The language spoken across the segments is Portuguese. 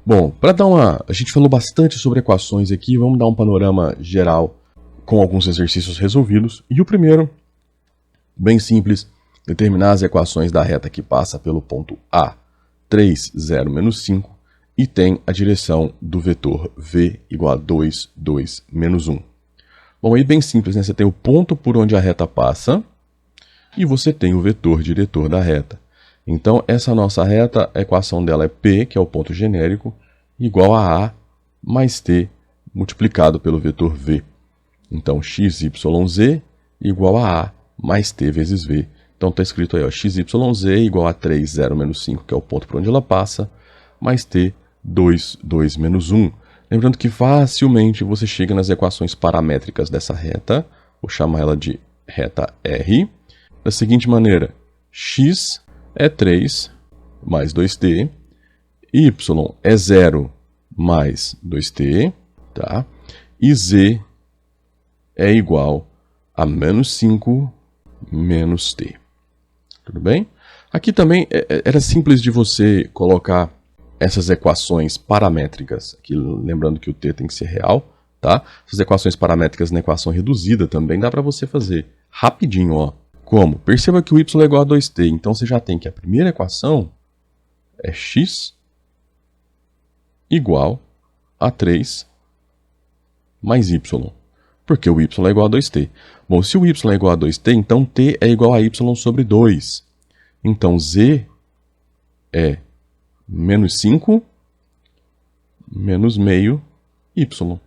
Bom, a gente falou bastante sobre equações aqui, vamos dar um panorama geral com alguns exercícios resolvidos. E o primeiro, bem simples, determinar as equações da reta que passa pelo ponto A, 3, 0, menos 5, e tem a direção do vetor v igual a 2, 2, menos 1. Bom, aí bem simples, né? Você tem o ponto por onde a reta passa e você tem o vetor diretor da reta. Então, essa nossa reta, a equação dela é P, que é o ponto genérico, igual a mais T multiplicado pelo vetor V. Então, XYZ igual a mais T vezes V. Então, está escrito aí, ó, XYZ igual a 3, 0, menos 5, que é o ponto por onde ela passa, mais T, 2, 2, menos 1. Lembrando que facilmente você chega nas equações paramétricas dessa reta, vou chamar ela de reta R, da seguinte maneira: x é 3 mais 2t, y é 0 mais 2t, tá? E z é igual a menos 5 menos t. Tudo bem? Aqui também era simples de você colocar essas equações paramétricas, aqui, lembrando que o t tem que ser real, tá? Essas equações paramétricas na equação reduzida também dá para você fazer rapidinho, ó. Como? Perceba que o y é igual a 2t, então você já tem que a primeira equação é x igual a 3 mais y, porque o y é igual a 2t. Bom, se o y é igual a 2t, então t é igual a y sobre 2. Então z é menos 5 menos meio y.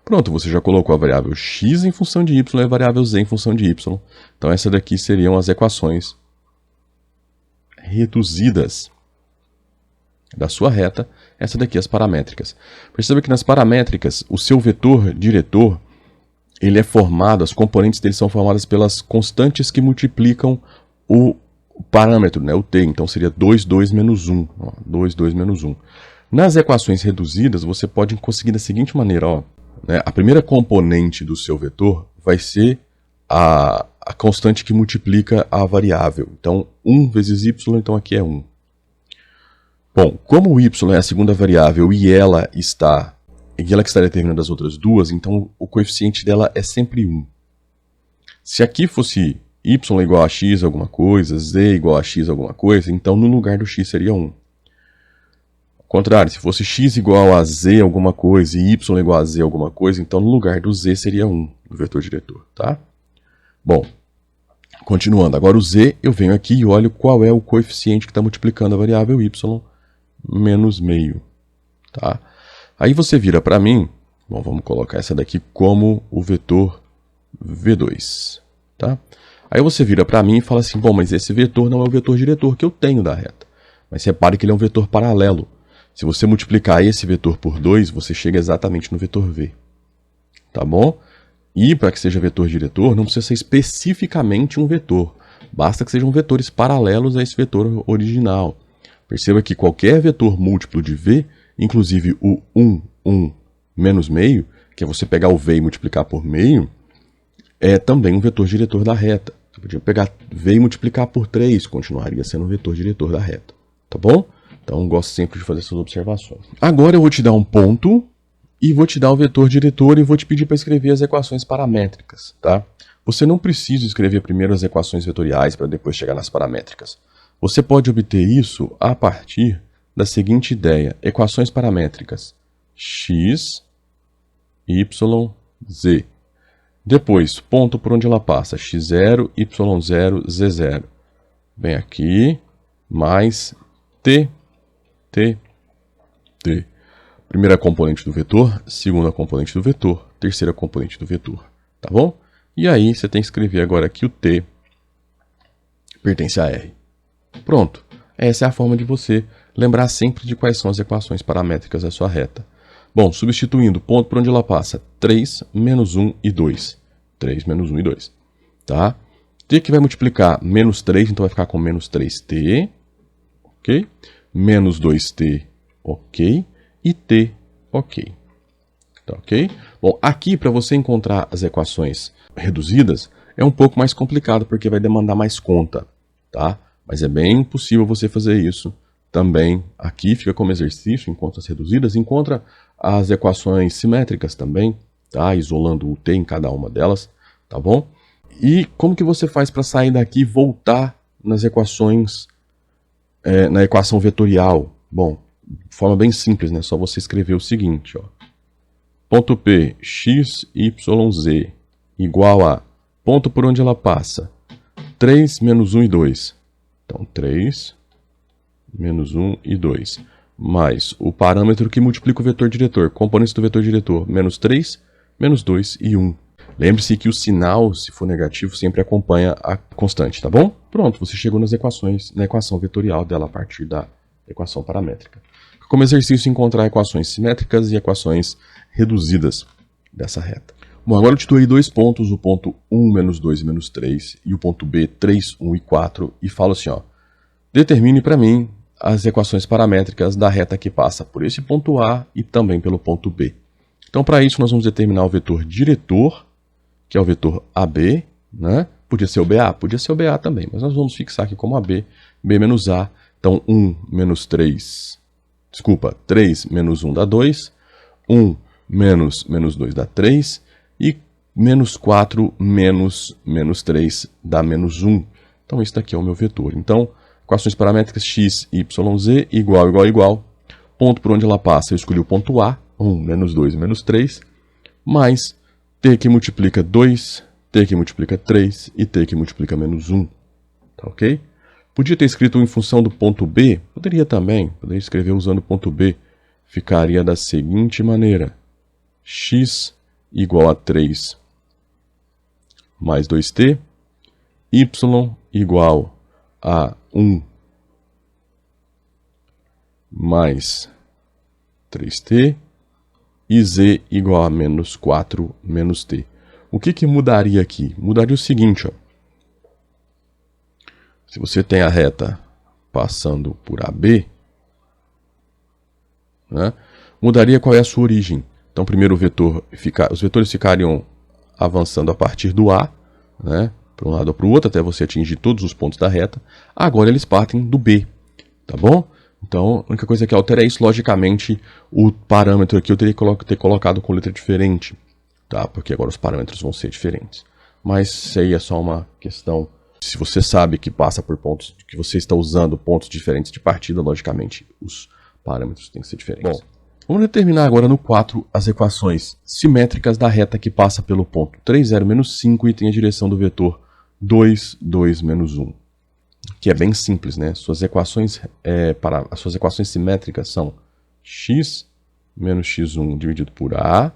Pronto, você já colocou a variável x em função de y e a variável z em função de y. Então, essas daqui seriam as equações reduzidas da sua reta. Essa daqui as paramétricas. Perceba que nas paramétricas, o seu vetor diretor, ele é formado, as componentes dele são formadas pelas constantes que multiplicam o parâmetro, né, o t. Então, seria 2, 2, menos 1. Ó, 2, 2, menos 1. Nas equações reduzidas, você pode conseguir da seguinte maneira, ó. A primeira componente do seu vetor vai ser a constante que multiplica a variável. Então, 1 vezes y, então aqui é 1. Bom, como o y é a segunda variável e ela que está determinando as outras duas, então o coeficiente dela é sempre 1. Se aqui fosse y igual a x alguma coisa, z igual a x alguma coisa, então no lugar do x seria 1. Ao contrário, se fosse x igual a z alguma coisa e y igual a z alguma coisa, então no lugar do z seria 1, no vetor diretor, tá? Bom, continuando, agora o z, eu venho aqui e olho qual é o coeficiente que está multiplicando a variável y menos meio, tá? Aí você vira para mim, bom, vamos colocar essa daqui como o vetor v2, tá? Aí você vira para mim e fala assim, bom, mas esse vetor não é o vetor diretor que eu tenho da reta. Mas repare que ele é um vetor paralelo. Se você multiplicar esse vetor por 2, você chega exatamente no vetor v. Tá bom? E para que seja vetor diretor, não precisa ser especificamente um vetor. Basta que sejam vetores paralelos a esse vetor original. Perceba que qualquer vetor múltiplo de v, inclusive o 1, 1, menos meio, que é você pegar o v e multiplicar por meio, é também um vetor diretor da reta. Você podia pegar v e multiplicar por 3, continuaria sendo um vetor diretor da reta. Tá bom? Então, gosto sempre de fazer essas observações. Agora eu vou te dar um ponto e vou te dar o vetor diretor e vou te pedir para escrever as equações paramétricas, tá? Você não precisa escrever primeiro as equações vetoriais para depois chegar nas paramétricas. Você pode obter isso a partir da seguinte ideia. Equações paramétricas. X, Y, Z. Depois, ponto por onde ela passa. X0, Y0, Z0. Vem aqui, mais T, T, T. Primeira componente do vetor, segunda componente do vetor, terceira componente do vetor. Tá bom? E aí, você tem que escrever agora que o T pertence a R. Pronto. Essa é a forma de você lembrar sempre de quais são as equações paramétricas da sua reta. Bom, substituindo, ponto por onde ela passa, 3, menos 1 e 2. 3, menos 1 e 2. Tá? T que vai multiplicar menos 3, então vai ficar com menos 3t. Ok? Menos 2t, ok? E t, ok. Tá ok? Bom, aqui para você encontrar as equações reduzidas é um pouco mais complicado porque vai demandar mais conta, tá? Mas é bem possível você fazer isso também aqui, fica como exercício em contas reduzidas, encontra as equações simétricas também, tá? Isolando o t em cada uma delas, tá bom? E como que você faz para sair daqui e voltar nas equações, na equação vetorial? Bom, de forma bem simples, né? Só você escrever o seguinte, ó. Ponto P, x, y, z, igual a, ponto por onde ela passa, 3, menos 1 e 2. Então, 3, menos 1 e 2. Mais o parâmetro que multiplica o vetor diretor, componentes do vetor diretor, menos 3, menos 2 e 1. Lembre-se que o sinal, se for negativo, sempre acompanha a constante, tá bom? Pronto, você chegou nas equações, na equação vetorial dela a partir da equação paramétrica. Como exercício, encontrar equações simétricas e equações reduzidas dessa reta. Bom, agora eu te dou aí dois pontos, o ponto 1, menos 2 e menos 3, e o ponto B, 3, 1 e 4, e falo assim, ó, determine para mim as equações paramétricas da reta que passa por esse ponto A e também pelo ponto B. Então, para isso, nós vamos determinar o vetor diretor, que é o vetor AB, né? Podia ser o BA? Podia ser o BA também, mas nós vamos fixar aqui como AB, B menos A. Então, 1 menos 3, desculpa, 3 menos 1 dá 2, 1 menos 2 dá 3, e menos 4 menos 3 dá menos 1. Então, esse daqui é o meu vetor. Então, equações paramétricas x, y, z, igual, igual, igual. Ponto por onde ela passa, eu escolhi o ponto A, 1, menos 2 e menos 3, mais t que multiplica 2, t que multiplica 3 e t que multiplica menos 1. Tá ok? Podia ter escrito em função do ponto B? Poderia também. Poderia escrever usando o ponto B. Ficaria da seguinte maneira. X igual a 3 mais 2t. Y igual a 1 mais 3t. E z igual a menos 4 menos t. O que mudaria aqui? Mudaria o seguinte, ó. Se você tem a reta passando por AB, né, mudaria qual é a sua origem. Então, primeiro os vetores ficariam avançando a partir do A, né, para um lado ou para o outro, até você atingir todos os pontos da reta. Agora eles partem do B, tá bom? Então, a única coisa que altera é isso. Logicamente, o parâmetro aqui eu teria que ter colocado com letra diferente, tá? Porque agora os parâmetros vão ser diferentes. Mas isso aí é só uma questão. Se você sabe que passa por pontos, que você está usando pontos diferentes de partida, logicamente os parâmetros têm que ser diferentes. Bom, vamos determinar agora no 4 as equações simétricas da reta que passa pelo ponto 3, 0, menos 5 e tem a direção do vetor 2, 2, menos 1. Que é bem simples, né? As suas equações simétricas são x menos x1 dividido por A,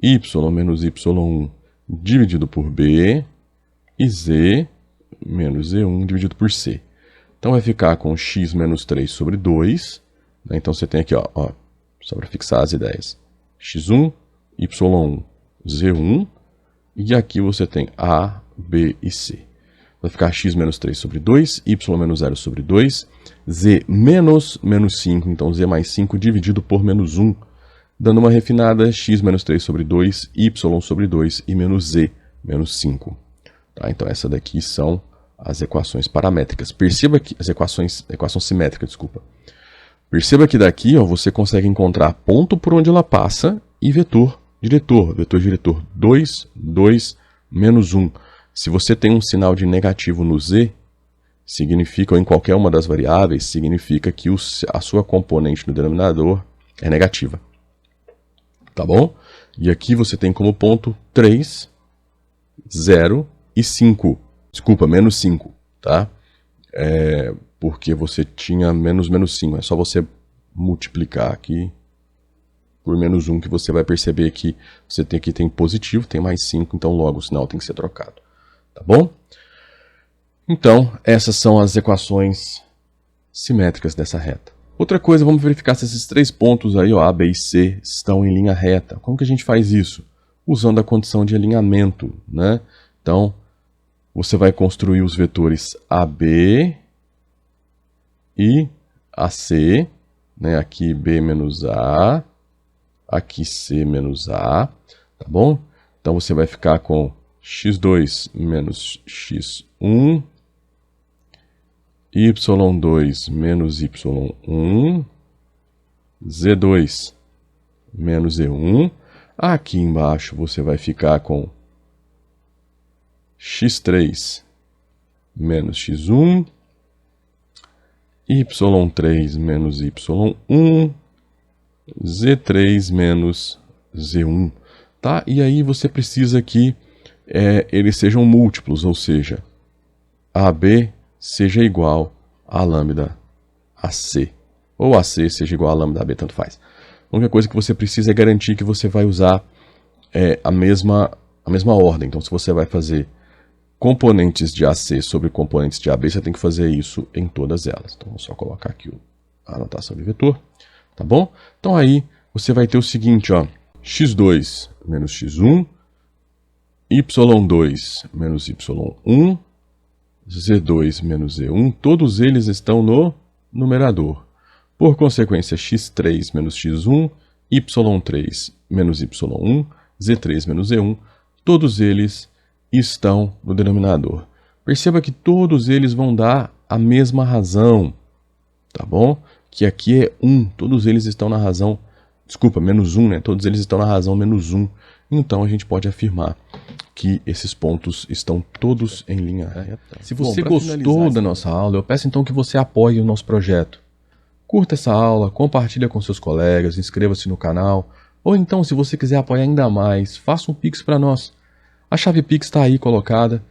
y menos y1 dividido por B e z menos z1 dividido por c. Então vai ficar com x menos 3 sobre 2. Né? Então você tem aqui, ó, só para fixar as ideias. x1, y1, z1. E aqui você tem a, b e c. Vai ficar x menos 3 sobre 2, y menos 0 sobre 2, z menos 5, então z mais 5 dividido por menos 1. Dando uma refinada, x menos 3 sobre 2, y sobre 2 e menos z menos 5. Tá? Então, essa daqui são as equações paramétricas. Perceba que equação simétrica, desculpa. Perceba que daqui, ó, você consegue encontrar ponto por onde ela passa e vetor diretor. Vetor diretor 2, 2, menos 1. Se você tem um sinal de negativo no z, significa, ou em qualquer uma das variáveis, significa que a sua componente no denominador é negativa. Tá bom? E aqui você tem como ponto 3, 0 e 5. Desculpa, menos 5, tá? Porque você tinha menos 5. É só você multiplicar aqui por menos 1 que você vai perceber que você tem positivo, tem mais 5, então logo o sinal tem que ser trocado. Tá bom? Então, essas são as equações simétricas dessa reta. Outra coisa, vamos verificar se esses três pontos aí, ó, A, B e C, estão em linha reta. Como que a gente faz isso? Usando a condição de alinhamento, né? Então, você vai construir os vetores AB e AC, né? Aqui B menos A, aqui C menos A, tá bom? Então, você vai ficar com x2 menos x1 y2 menos y1, z2 menos z1. Aqui embaixo você vai ficar com x3 menos x1, y3 menos y1, z3 menos z1, tá? E aí você precisa que eles sejam múltiplos, ou seja, AB seja igual a lambda AC, ou AC seja igual a lambda AB, tanto faz. A única coisa que você precisa é garantir que você vai usar a mesma ordem. Então, se você vai fazer componentes de AC sobre componentes de AB, você tem que fazer isso em todas elas. Então, vou só colocar aqui a anotação de vetor, tá bom? Então, aí você vai ter o seguinte, ó, x2 menos x1, y2 menos y1, z2 menos z1, todos eles estão no numerador. Por consequência, x3 menos x1, y3 menos y1, z3 menos z1, todos eles estão no denominador. Perceba que todos eles vão dar a mesma razão, tá bom? Que aqui é 1, todos eles estão na razão, desculpa, menos 1, né? Todos eles estão na razão menos 1. Então a gente pode afirmar que esses pontos estão todos em linha reta. Se você gostou da nossa aula, eu peço então que você apoie o nosso projeto. Curta essa aula, compartilha com seus colegas, inscreva-se no canal, ou então, se você quiser apoiar ainda mais, faça um Pix para nós. A chave Pix está aí colocada.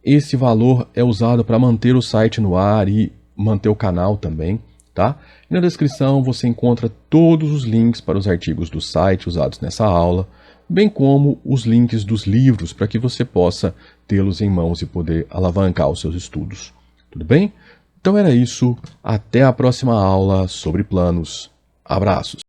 Esse valor é usado para manter o site no ar e manter o canal também, tá? E na descrição você encontra todos os links para os artigos do site usados nessa aula, bem como os links dos livros para que você possa tê-los em mãos e poder alavancar os seus estudos. Tudo bem? Então era isso. Até a próxima aula sobre planos. Abraços!